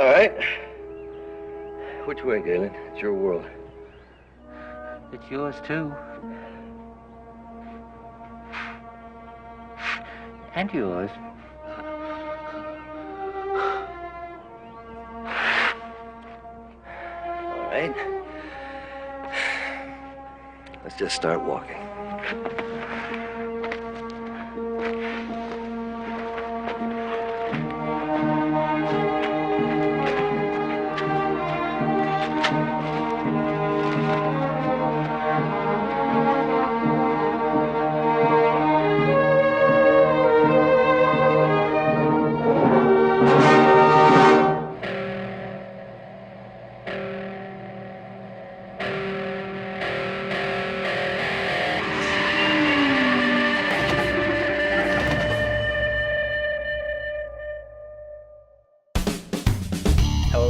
All right. Which way, Galen? It's your world. It's yours, too. And yours. All right. Let's just start walking.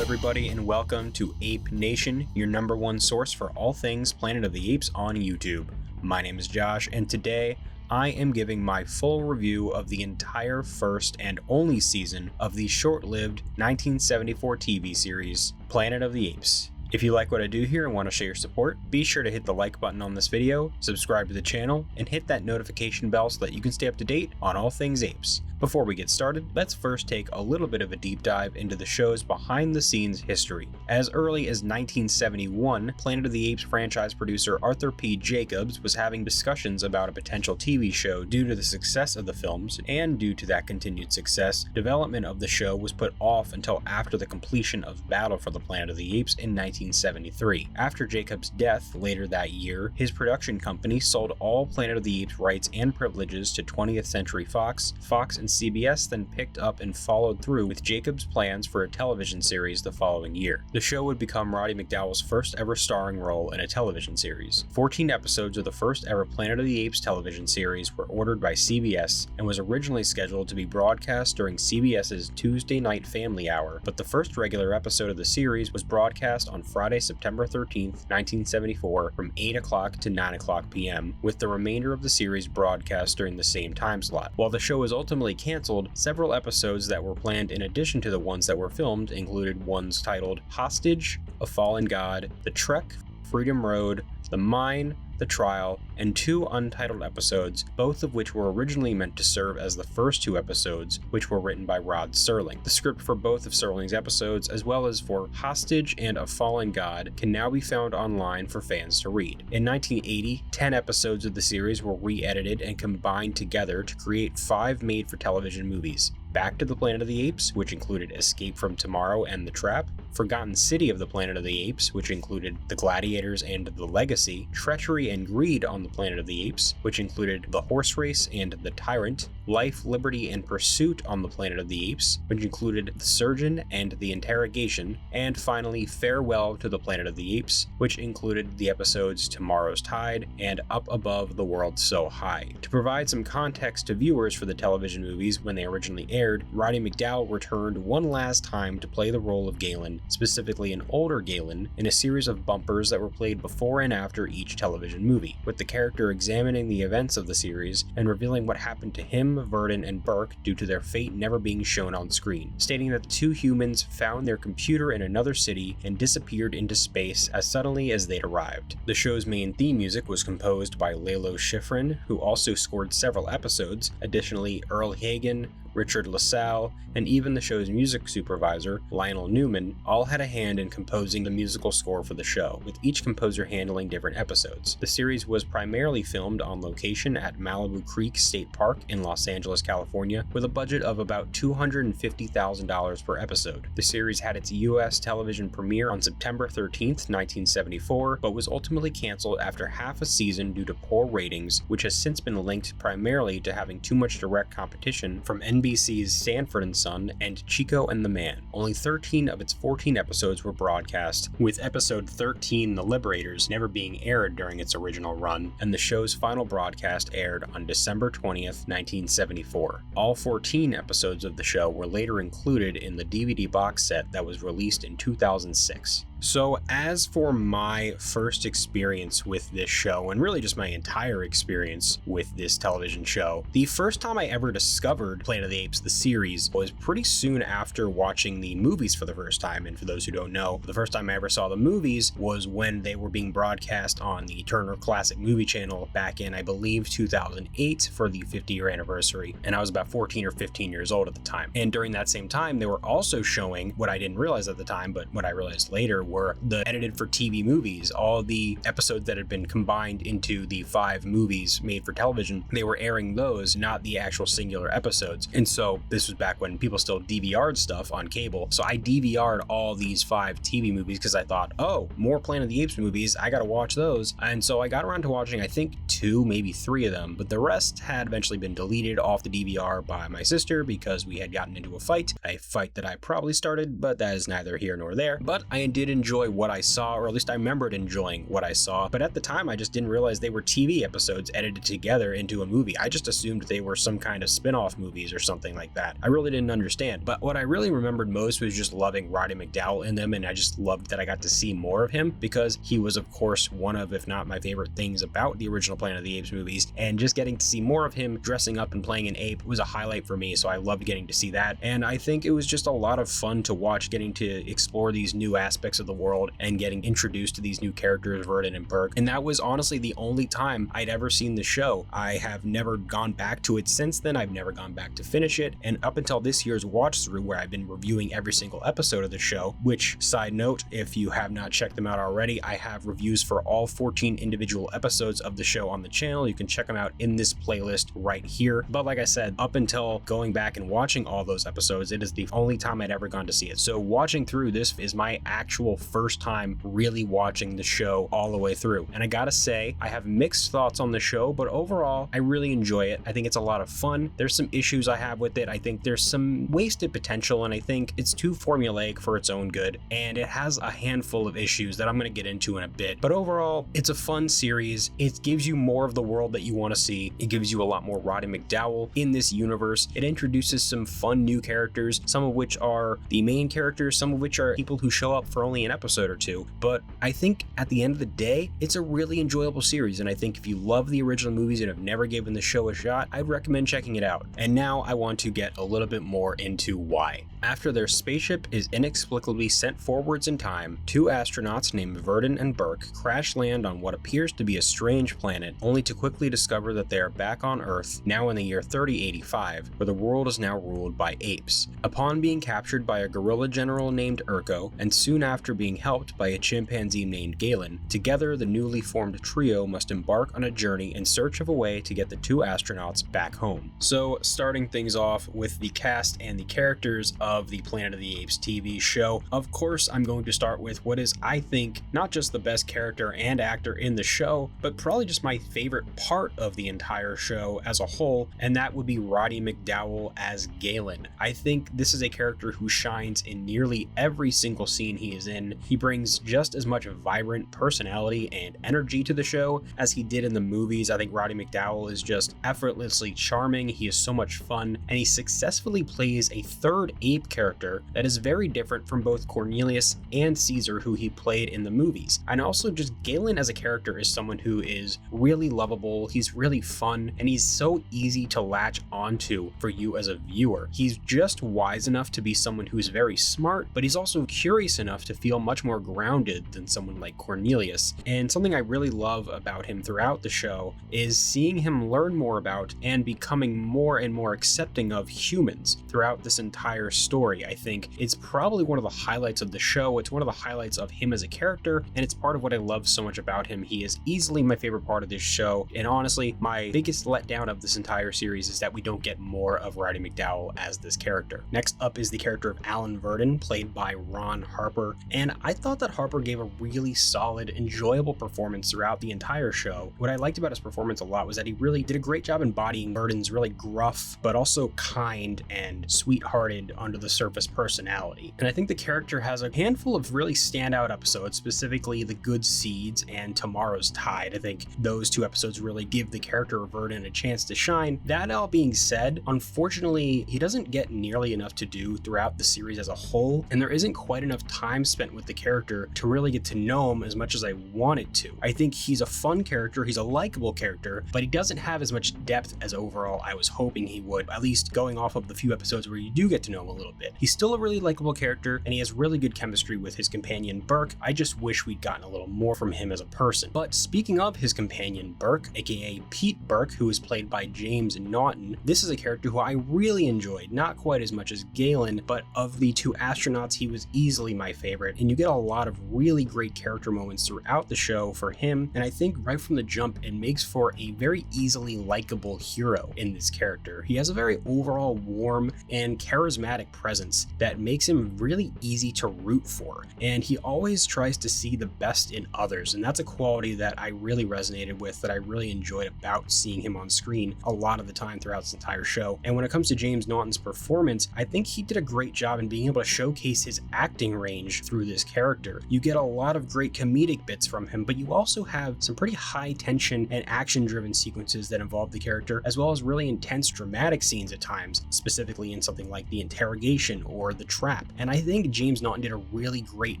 Everybody, and welcome to Ape Nation, your number one source for all things Planet of the Apes on YouTube. My name is Josh, and today I am giving my full review of the entire first and only season of the short-lived 1974 TV series, Planet of the Apes. If you like what I do here and want to show your support, be sure to hit the like button on this video, subscribe to the channel, and hit that notification bell so that you can stay up to date on all things apes. Before we get started, let's first take a little bit of a deep dive into the show's behind-the-scenes history. As early as 1971, Planet of the Apes franchise producer Arthur P. Jacobs was having discussions about a potential TV show due to the success of the films, and due to that continued success, development of the show was put off until after the completion of Battle for the Planet of the Apes in 1973. After Jacobs' death later that year, his production company sold all Planet of the Apes rights and privileges to 20th Century Fox, and CBS then picked up and followed through with Jacobs' plans for a television series the following year. The show would become Roddy McDowall's first ever starring role in a television series. 14 episodes of the first ever Planet of the Apes television series were ordered by CBS and was originally scheduled to be broadcast during CBS's Tuesday Night Family Hour, but the first regular episode of the series was broadcast on Friday, September 13th, 1974 from 8 o'clock to 9 o'clock p.m., with the remainder of the series broadcast during the same time slot. While the show was ultimately canceled, several episodes that were planned in addition to the ones that were filmed included ones titled Hostage, A Fallen God, The Trek, Freedom Road, The Mine, The Trial, and 2 untitled episodes, both of which were originally meant to serve as the first 2 episodes, which were written by Rod Serling. The script for both of Serling's episodes, as well as for Hostage and A Fallen God, can now be found online for fans to read. In 1980, 10 episodes of the series were re-edited and combined together to create 5 made-for-television movies. Back to the Planet of the Apes, which included Escape from Tomorrow and The Trap, Forgotten City of the Planet of the Apes, which included The Gladiators and The Legacy, Treachery and Greed on the Planet of the Apes, which included The Horse Race and The Tyrant, Life, Liberty, and Pursuit on the Planet of the Apes, which included The Surgeon and The Interrogation, and finally Farewell to the Planet of the Apes, which included the episodes Tomorrow's Tide and Up Above the World So High. To provide some context to viewers for the television movies when they originally aired, Roddy McDowall returned one last time to play the role of Galen, specifically an older Galen, in a series of bumpers that were played before and after each television movie, with the character examining the events of the series and revealing what happened to him, Virdon and Burke due to their fate never being shown on screen, stating that the 2 humans found their computer in another city and disappeared into space as suddenly as they'd arrived. The show's main theme music was composed by Lalo Schifrin, who also scored several episodes. Additionally, Earl Hagen, Richard LaSalle, and even the show's music supervisor, Lionel Newman, all had a hand in composing the musical score for the show, with each composer handling different episodes. The series was primarily filmed on location at Malibu Creek State Park in Los Angeles, California, with a budget of about $250,000 per episode. The series had its U.S. television premiere on September 13th, 1974, but was ultimately canceled after half a season due to poor ratings, which has since been linked primarily to having too much direct competition from NBC's Sanford and Son and Chico and the Man. Only 13 of its 14 episodes were broadcast, with episode 13, The Liberators, never being aired during its original run, and the show's final broadcast aired on December 20th, 1974. All 14 episodes of the show were later included in the DVD box set that was released in 2006. So as for my first experience with this show, and really just my entire experience with this television show, the first time I ever discovered Planet of the Apes, the series, was pretty soon after watching the movies for the first time. And for those who don't know, the first time I ever saw the movies was when they were being broadcast on the Turner Classic Movie Channel back in, I believe, 2008 for the 50-year anniversary. And I was about 14 or 15 years old at the time. And during that same time, they were also showing what I didn't realize at the time, but what I realized later, were the edited for TV movies, all the episodes that had been combined into the 5 movies made for television. They were airing those, not the actual singular episodes. And so this was back when people still DVR'd stuff on cable. So I DVR'd all these 5 TV movies because I thought, oh, more Planet of the Apes movies, I gotta watch those. And so I got around to watching, I think, 2, maybe 3 of them, but the rest had eventually been deleted off the DVR by my sister because we had gotten into a fight that I probably started, but that is neither here nor there. But I did enjoy what I saw, or at least I remembered enjoying what I saw. But at the time, I just didn't realize they were TV episodes edited together into a movie. I just assumed they were some kind of spin-off movies or something like that. I really didn't understand. But what I really remembered most was just loving Roddy McDowall in them, and I just loved that I got to see more of him because he was, of course, one of, if not my favorite things about the original Planet of the Apes movies. And just getting to see more of him dressing up and playing an ape was a highlight for me, so I loved getting to see that. And I think it was just a lot of fun to watch, getting to explore these new aspects of the world and getting introduced to these new characters, Virdon and Burke. And that was honestly the only time I'd ever seen the show. I have never gone back to it since then. I've never gone back to finish it. And up until this year's watch through, where I've been reviewing every single episode of the show, which, side note, if you have not checked them out already, I have reviews for all 14 individual episodes of the show on the channel. You can check them out in this playlist right here. But like I said, up until going back and watching all those episodes, it is the only time I'd ever gone to see it. So watching through this is my actual first time really watching the show all the way through. And I gotta say, I have mixed thoughts on the show, but overall, I really enjoy it. I think it's a lot of fun. There's some issues I have with it. I think there's some wasted potential, and I think it's too formulaic for its own good. And it has a handful of issues that I'm gonna get into in a bit. But overall, it's a fun series. It gives you more of the world that you want to see. It gives you a lot more Roddy McDowall in this universe. It introduces some fun new characters, some of which are the main characters, some of which are people who show up for only an episode or 2. But I think at the end of the day, it's a really enjoyable series. And I think if you love the original movies and have never given the show a shot, I'd recommend checking it out. And now I want to get a little bit more into why. After their spaceship is inexplicably sent forwards in time, 2 astronauts named Virdon and Burke crash land on what appears to be a strange planet, only to quickly discover that they are back on Earth, now in the year 3085, where the world is now ruled by apes. Upon being captured by a gorilla general named Urko, and soon after being helped by a chimpanzee named Galen, together the newly formed trio must embark on a journey in search of a way to get the 2 astronauts back home. So, starting things off with the cast and the characters of the Planet of the Apes TV show, of course I'm going to start with what is, I think, not just the best character and actor in the show, but probably just my favorite part of the entire show as a whole, and that would be Roddy McDowall as Galen. I think this is a character who shines in nearly every single scene he is in. He brings just as much vibrant personality and energy to the show as he did in the movies. I think Roddy McDowall is just effortlessly charming. He is so much fun, and he successfully plays a third ape character that is very different from both Cornelius and Caesar, who he played in the movies. And also just Galen as a character is someone who is really lovable, he's really fun, and he's so easy to latch onto for you as a viewer. He's just wise enough to be someone who's very smart, but he's also curious enough to feel much more grounded than someone like Cornelius. And something I really love about him throughout the show is seeing him learn more about and becoming more and more accepting of humans throughout this entire story. I think it's probably one of the highlights of the show. It's one of the highlights of him as a character, and it's part of what I love so much about him. He is easily my favorite part of this show, and honestly, my biggest letdown of this entire series is that we don't get more of Roddy McDowall as this character. Next up is the character of Alan Virdon, played by Ron Harper, and I thought that Harper gave a really solid, enjoyable performance throughout the entire show. What I liked about his performance a lot was that he really did a great job embodying Virdon's really gruff, but also kind and sweethearted, under under the surface personality. And I think the character has a handful of really standout episodes, specifically The Good Seeds and Tomorrow's Tide. I think those two episodes really give the character of Virdon a chance to shine. That all being said, unfortunately, he doesn't get nearly enough to do throughout the series as a whole, and there isn't quite enough time spent with the character to really get to know him as much as I wanted to. I think he's a fun character, he's a likable character, but he doesn't have as much depth as overall I was hoping he would, at least going off of the few episodes where you do get to know him a little bit. He's still a really likable character, and he has really good chemistry with his companion Burke. I just wish we'd gotten a little more from him as a person. But speaking of his companion Burke, aka Pete Burke, who is played by James Naughton, this is a character who I really enjoyed, not quite as much as Galen, but of the two astronauts, he was easily my favorite, and you get a lot of really great character moments throughout the show for him, and I think right from the jump it makes for a very easily likable hero in this character. He has a very overall warm and charismatic presence that makes him really easy to root for, and he always tries to see the best in others, and that's a quality that I really resonated with, that I really enjoyed about seeing him on screen a lot of the time throughout this entire show. And when it comes to James Naughton's performance, I think he did a great job in being able to showcase his acting range through this character. You get a lot of great comedic bits from him, but you also have some pretty high tension and action driven sequences that involve the character, as well as really intense dramatic scenes at times, specifically in something like the interrogation or the trap. And I think James Naughton did a really great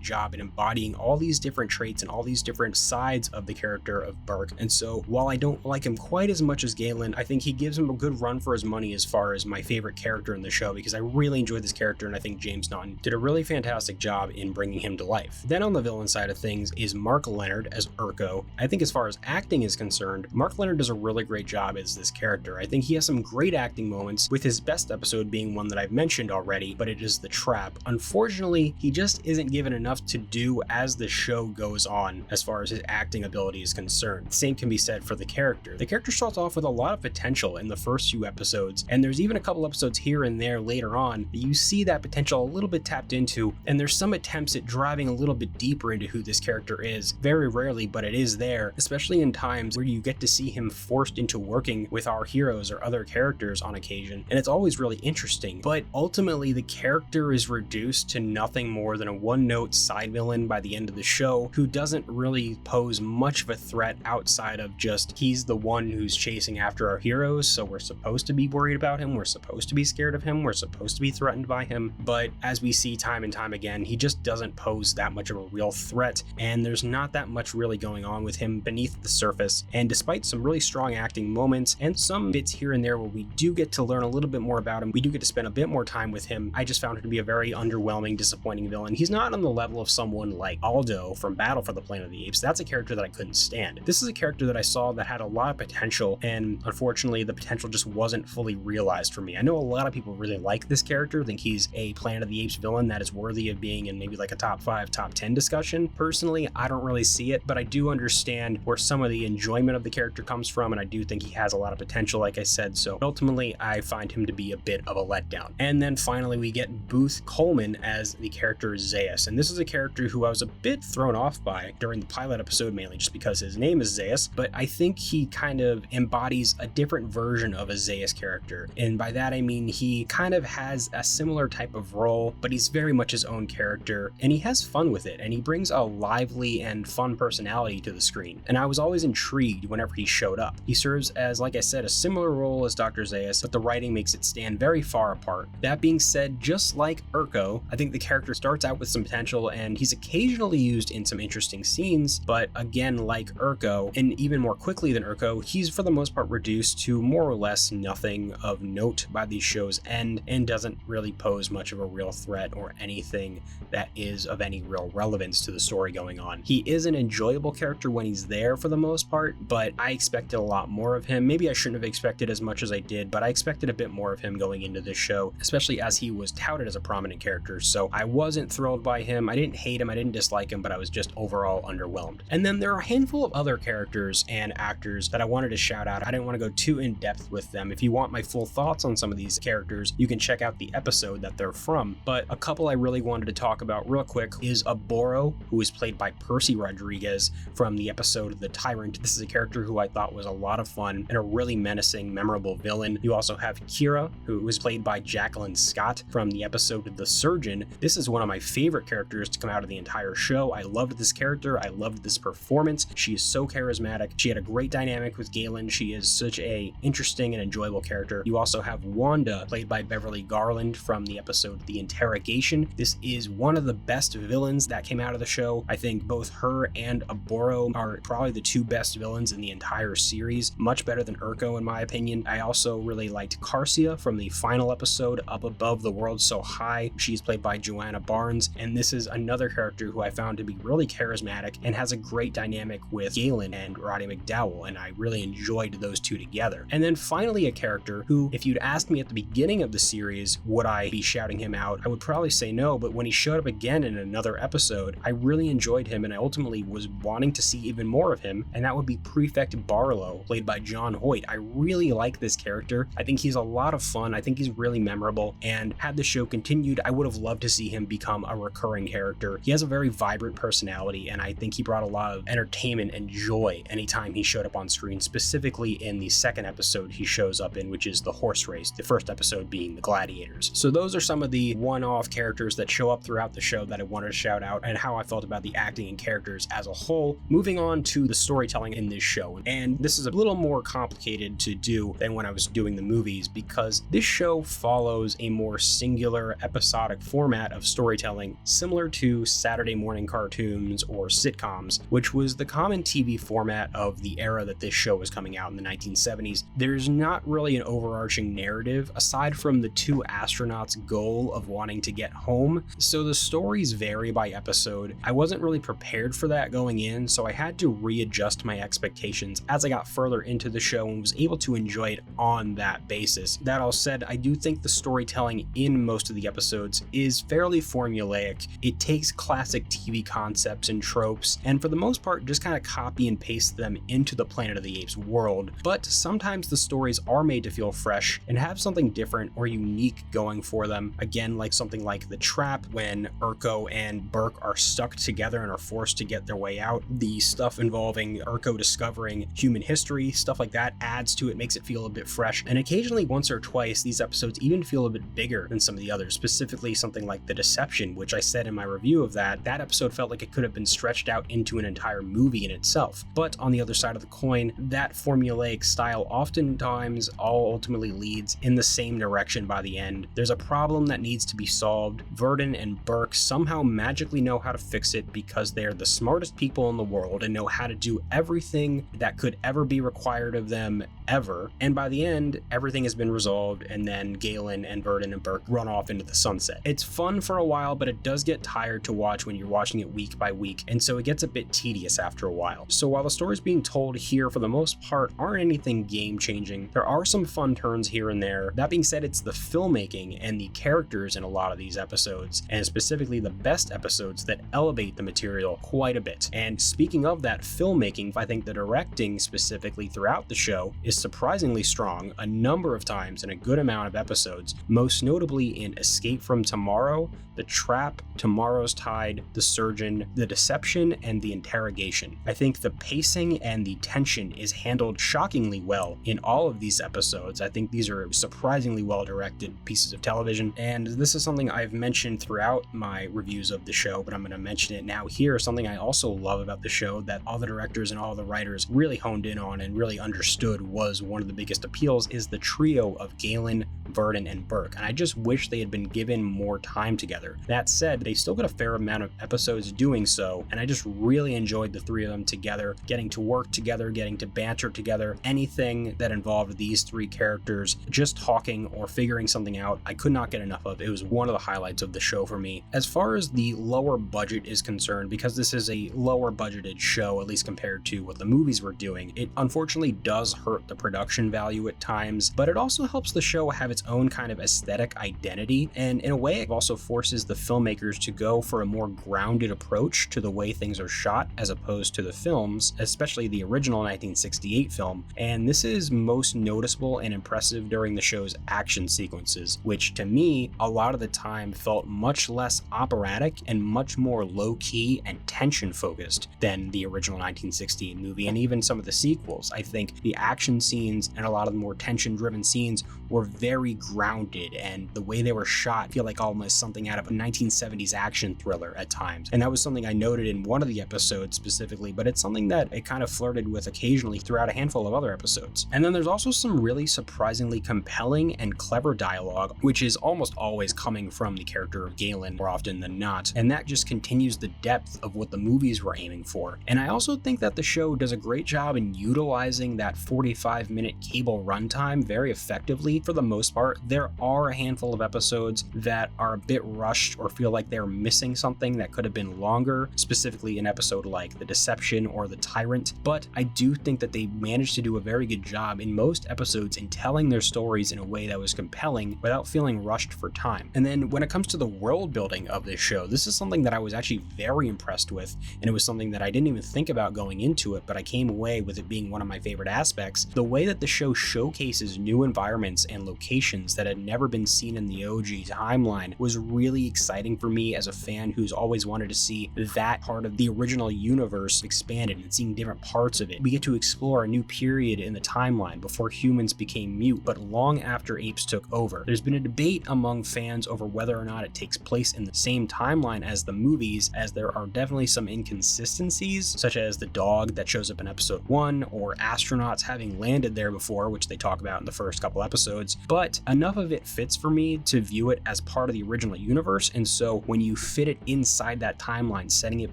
job in embodying all these different traits and all these different sides of the character of Burke. And so while I don't like him quite as much as Galen, I think he gives him a good run for his money as far as my favorite character in the show, because I really enjoyed this character, and I think James Naughton did a really fantastic job in bringing him to life. Then on the villain side of things is Mark Leonard as Urko. I think as far as acting is concerned, Mark Leonard does a really great job as this character. I think he has some great acting moments, with his best episode being one that I've mentioned already, but it is The Trap. Unfortunately, he just isn't given enough to do as the show goes on as far as his acting ability is concerned. The same can be said for the character. The character starts off with a lot of potential in the first few episodes, and there's even a couple episodes here and there later on that you see that potential a little bit tapped into, and there's some attempts at driving a little bit deeper into who this character is. Very rarely, but it is there, especially in times where you get to see him forced into working with our heroes or other characters on occasion, and it's always really interesting. But ultimately, the character is reduced to nothing more than a one-note side villain by the end of the show, who doesn't really pose much of a threat outside of just he's the one who's chasing after our heroes, so we're supposed to be worried about him, we're supposed to be scared of him, we're supposed to be threatened by him. But as we see time and time again, he just doesn't pose that much of a real threat, and there's not that much really going on with him beneath the surface. And despite some really strong acting moments and some bits here and there where we do get to learn a little bit more about him, we do get to spend a bit more time with him, I just found him to be a very underwhelming, disappointing villain. He's not on the level of someone like Aldo from Battle for the Planet of the Apes. That's a character that I couldn't stand. This is a character that I saw that had a lot of potential, and unfortunately the potential just wasn't fully realized for me. I know a lot of people really like this character, think he's a Planet of the Apes villain that is worthy of being in maybe like a top 5, top 10 discussion. Personally, I don't really see it, but I do understand where some of the enjoyment of the character comes from, and I do think he has a lot of potential, like I said, so ultimately I find him to be a bit of a letdown. And then finally we get Booth Coleman as the character Zaius, and this is a character who I was a bit thrown off by during the pilot episode, mainly just because his name is Zaius, but I think he kind of embodies a different version of a Zaius character, and by that I mean he kind of has a similar type of role, but he's very much his own character, and he has fun with it, and he brings a lively and fun personality to the screen, and I was always intrigued whenever he showed up. He serves as, like I said, a similar role as Dr. Zaius, but the writing makes it stand very far apart. That being said, just like Urko, I think the character starts out with some potential, and he's occasionally used in some interesting scenes, but again, like Urko, and even more quickly than Urko, he's for the most part reduced to more or less nothing of note by the show's end, and doesn't really pose much of a real threat or anything that is of any real relevance to the story going on. He is an enjoyable character when he's there for the most part, but I expected a lot more of him. Maybe I shouldn't have expected as much as I did, but I expected a bit more of him going into this show, especially as he was touted as a prominent character, so I wasn't thrilled by him. I didn't hate him, I didn't dislike him, but I was just overall underwhelmed. And then there are a handful of other characters and actors that I wanted to shout out. I didn't want to go too in depth with them. If you want my full thoughts on some of these characters, you can check out the episode that they're from, but a couple I really wanted to talk about real quick is Aboro, who is played by Percy Rodriguez from the episode The Tyrant. This is a character who I thought was a lot of fun and a really menacing, memorable villain. You also have Kira, who was played by Jacqueline Scott. got from the episode The Surgeon. This is one of my favorite characters to come out of the entire show. I loved this character. I loved this performance. She is so charismatic. She had a great dynamic with Galen. She is such a interesting and enjoyable character. You also have Wanda, played by Beverly Garland from the episode The Interrogation. This is one of the best villains that came out of the show. I think both her and Aboro are probably the two best villains in the entire series. Much better than Urko in my opinion. I also really liked Carcia from the final episode, Up Above the World So High. She's played by Joanna Barnes, and this is another character who I found to be really charismatic and has a great dynamic with Galen and Roddy McDowell, and I really enjoyed those two together. And then finally a character who, if you'd asked me at the beginning of the series, would I be shouting him out, I would probably say no, but when he showed up again in another episode, I really enjoyed him and I ultimately was wanting to see even more of him, and that would be Prefect Barlow, played by John Hoyt. I really like this character. I think he's a lot of fun. I think he's really memorable, and had the show continued, I would have loved to see him become a recurring character. He has a very vibrant personality, and I think he brought a lot of entertainment and joy anytime he showed up on screen, specifically in the second episode he shows up in, which is the horse race, the first episode being the gladiators. So those are some of the one-off characters that show up throughout the show that I wanted to shout out, and how I felt about the acting and characters as a whole. Moving on to the storytelling in this show, and this is a little more complicated to do than when I was doing the movies, because this show follows a more singular episodic format of storytelling similar to Saturday morning cartoons or sitcoms, which was the common TV format of the era that this show was coming out in the 1970s. There's not really an overarching narrative aside from the two astronauts' goal of wanting to get home, so the stories vary by episode. I wasn't really prepared for that going in, so I had to readjust my expectations as I got further into the show and was able to enjoy it on that basis. That all said, I do think the storytelling in most of the episodes is fairly formulaic. It takes classic TV concepts and tropes, and for the most part just kind of copy and paste them into the Planet of the Apes world, but sometimes the stories are made to feel fresh and have something different or unique going for them. Again, like something like The Trap, when Urko and Burke are stuck together and are forced to get their way out. The stuff involving Urko discovering human history, stuff like that adds to it, makes it feel a bit fresh. And occasionally, once or twice, these episodes even feel a bit bigger than some of the others, specifically something like The Deception, which I said in my review of that episode felt like it could have been stretched out into an entire movie in itself. But on the other side of the coin, that formulaic style oftentimes all ultimately leads in the same direction by the end. There's a problem that needs to be solved. Virdon and Burke somehow magically know how to fix it because they're the smartest people in the world and know how to do everything that could ever be required of them ever. And by the end, everything has been resolved, and then Galen and Virdon and Burke run off into the sunset. It's fun for a while, but it does get tired to watch when you're watching it week by week, and so it gets a bit tedious after a while. So while the stories being told here for the most part aren't anything game-changing, there are some fun turns here and there. That being said, it's the filmmaking and the characters in a lot of these episodes, and specifically the best episodes, that elevate the material quite a bit. And speaking of that filmmaking, I think the directing specifically throughout the show is surprisingly strong a number of times in a good amount of episodes, most notably in Escape from Tomorrow, The Trap, Tomorrow's Tide, The Surgeon, The Deception, and The Interrogation. I think the pacing and the tension is handled shockingly well in all of these episodes. I think these are surprisingly well directed pieces of television, and this is something I've mentioned throughout my reviews of the show, but I'm going to mention it now here. Something I also love about the show that all the directors and all the writers really honed in on and really understood was one of the biggest appeals is the trio of Galen, Virdon, and Burke, and I just wish they had been given more time together. That said, they still got a fair amount of episodes doing so, and I just really enjoyed the three of them together, getting to work together, getting to banter together. Anything that involved these three characters just talking or figuring something out, I could not get enough of. It was one of the highlights of the show for me. As far as the lower budget is concerned, because this is a lower budgeted show, at least compared to what the movies were doing, it unfortunately does hurt the production value at times, but it also helps the show have its own kind of aesthetic identity, and in a way it also forces the filmmakers to go for a more grounded approach to the way things are shot as opposed to the films, especially the original 1968 film. And this is most noticeable and impressive during the show's action sequences, which to me a lot of the time felt much less operatic and much more low-key and tension focused than the original 1968 movie and even some of the sequels. I think the action action scenes and a lot of the more tension-driven scenes were very grounded, and the way they were shot feel like almost something out of a 1970s action thriller at times. And that was something I noted in one of the episodes specifically, but it's something that it kind of flirted with occasionally throughout a handful of other episodes. And then there's also some really surprisingly compelling and clever dialogue, which is almost always coming from the character of Galen more often than not, and that just continues the depth of what the movies were aiming for. And I also think that the show does a great job in utilizing that 45-minute cable runtime very effectively for the most part. There are a handful of episodes that are a bit rushed or feel like they're missing something that could have been longer, specifically an episode like The Deception or The Tyrant, but I do think that they managed to do a very good job in most episodes in telling their stories in a way that was compelling without feeling rushed for time. And then when it comes to the world building of this show, this is something that I was actually very impressed with, and it was something that I didn't even think about going into it, but I came away with it being one of my favorite aspects. The way that the show showcases new environments and locations that had never been seen in the OG timeline was really exciting for me as a fan who's always wanted to see that part of the original universe expanded and seeing different parts of it. We get to explore a new period in the timeline before humans became mute, but long after apes took over. There's been a debate among fans over whether or not it takes place in the same timeline as the movies, as there are definitely some inconsistencies, such as the dog that shows up in episode 1 or astronauts having landed there before, which they talk about in the first couple episodes, but enough of it fits for me to view it as part of the original universe. And so when you fit it inside that timeline, setting it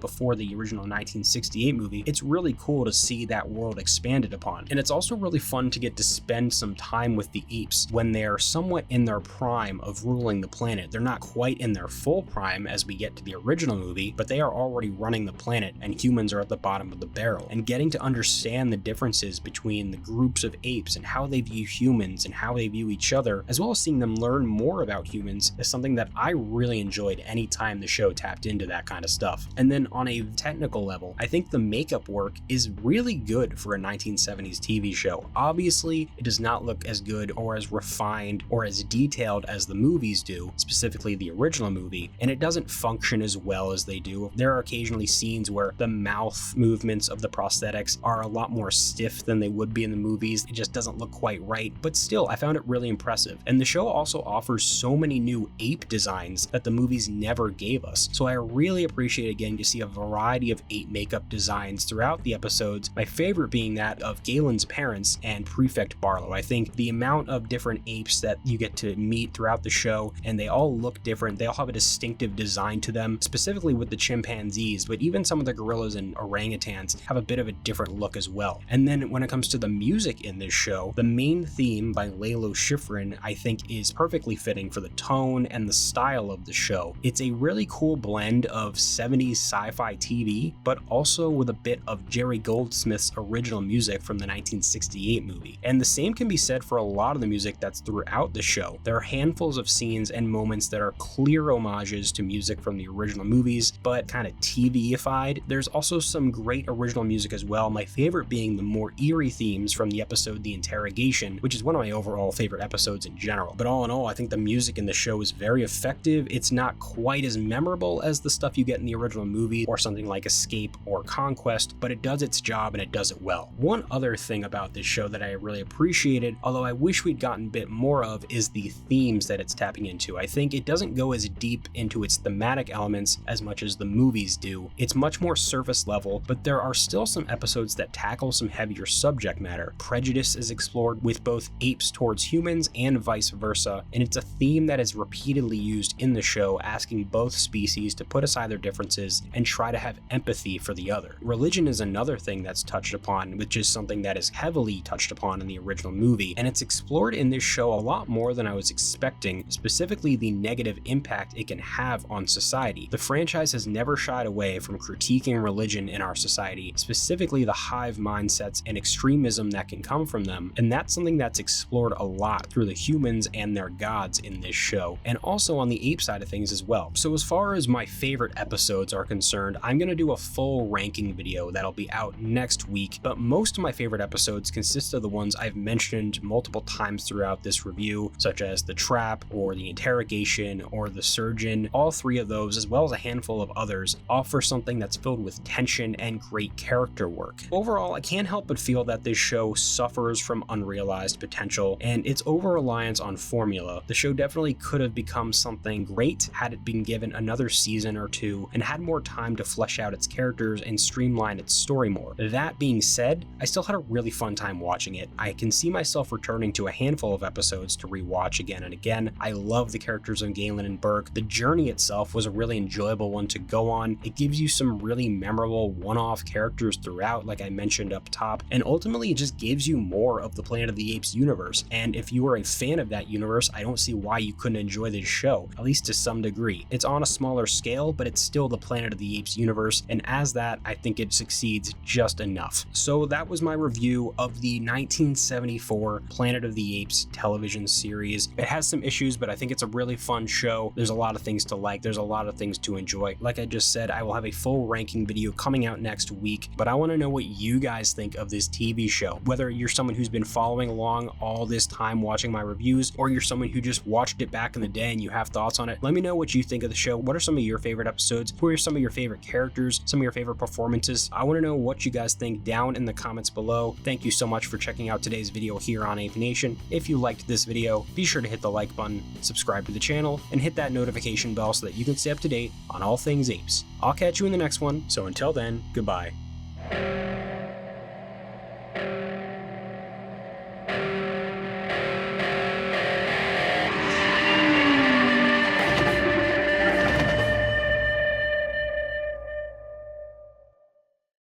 before the original 1968 movie, it's really cool to see that world expanded upon. And it's also really fun to get to spend some time with the apes when they're somewhat in their prime of ruling the planet. They're not quite in their full prime as we get to the original movie, but they are already running the planet and humans are at the bottom of the barrel. And getting to understand the differences between the groups of apes and how they view humans and how they view each other, as well as seeing them learn more about humans, is something that I really enjoyed anytime the show tapped into that kind of stuff. And then on a technical level, I think the makeup work is really good for a 1970s TV show. Obviously, it does not look as good or as refined or as detailed as the movies do, specifically the original movie, and it doesn't function as well as they do. There are occasionally scenes where the mouth movements of the prosthetics are a lot more stiff than they would be in the movies. It just doesn't look quite right, but still, I found it really impressive. And the show also offers so many new ape designs that the movies never gave us. So I really appreciated getting to see a variety of ape makeup designs throughout the episodes, my favorite being that of Galen's parents and Prefect Barlow. I think the amount of different apes that you get to meet throughout the show, and they all look different, they all have a distinctive design to them, specifically with the chimpanzees, but even some of the gorillas and orangutans have a bit of a different look as well. And then when it comes to the music in this show, the main theme by Lalo Schifrin I think is perfectly fitting for the tone and the style of the show. It's a really cool blend of 70s sci-fi TV, but also with a bit of Jerry Goldsmith's original music from the 1968 movie. And the same can be said for a lot of the music that's throughout the show. There are handfuls of scenes and moments that are clear homages to music from the original movies, but kind of TV-ified. There's also some great original music as well, my favorite being the more eerie themes from the episode The Interrogation, which is one of my overall favorite episodes in general. But all in all, I think the music in the show is very effective. It's not quite as memorable as the stuff you get in the original movie or something like Escape or Conquest, but it does its job and it does it well. One other thing about this show that I really appreciated, although I wish we'd gotten a bit more of, is the themes that it's tapping into. I think it doesn't go as deep into its thematic elements as much as the movies do. It's much more surface level, but there are still some episodes that tackle some heavier subject matter. Prejudice is explored with both apes towards humans and vice versa, and it's a theme that is repeatedly used in the show, asking both species to put aside their differences and try to have empathy for the other. Religion is another thing that's touched upon, which is something that is heavily touched upon in the original movie, and it's explored in this show a lot more than I was expecting, specifically the negative impact it can have on society. The franchise has never shied away from critiquing religion in our society, specifically the hive mindsets and extremism that can come from them, and that's something that's explored a lot through the humans and their gods in this show, and also on the ape side of things as well. So as far as my favorite episodes are concerned, I'm going to do a full ranking video that'll be out next week, but most of my favorite episodes consist of the ones I've mentioned multiple times throughout this review, such as The Trap or The Interrogation or The Surgeon. All three of those, as well as a handful of others, offer something that's filled with tension and great character work. Overall, I can't help but feel that this show suffers from unrealized potential and its over-reliance on formula. The show definitely could have become something great had it been given another season or two and had more time to flesh out its characters and streamline its story more. That being said, I still had a really fun time watching it. I can see myself returning to a handful of episodes to rewatch again and again. I love the characters of Galen and Burke. The journey itself was a really enjoyable one to go on. It gives you some really memorable one-off characters throughout, like I mentioned up top, and ultimately it just gives you more of the Planet of the Apes universe. And if you are a fan of that universe, I don't see why you couldn't enjoy this show, at least to some degree. It's on a smaller scale, but it's still the Planet of the Apes universe, and as that, I think it succeeds just enough. So that was my review of the 1974 Planet of the Apes television series. It has some issues, but I think it's a really fun show. There's a lot of things to like. There's a lot of things to enjoy. Like I just said, I will have a full ranking video coming out next week, but I want to know what you guys think of this TV show. Whether you're someone who's been following along all this time watching my reviews, or you're someone who just watched it back in the day and you have thoughts on it, let me know what you think of the show. What are some of your favorite episodes? Who are some of your favorite characters? Some of your favorite performances? I want to know what you guys think down in the comments below. Thank you so much for checking out today's video here on Ape Nation. If you liked this video, be sure to hit the like button, subscribe to the channel, and hit that notification bell so that you can stay up to date on all things apes. I'll catch you in the next one, so until then, goodbye.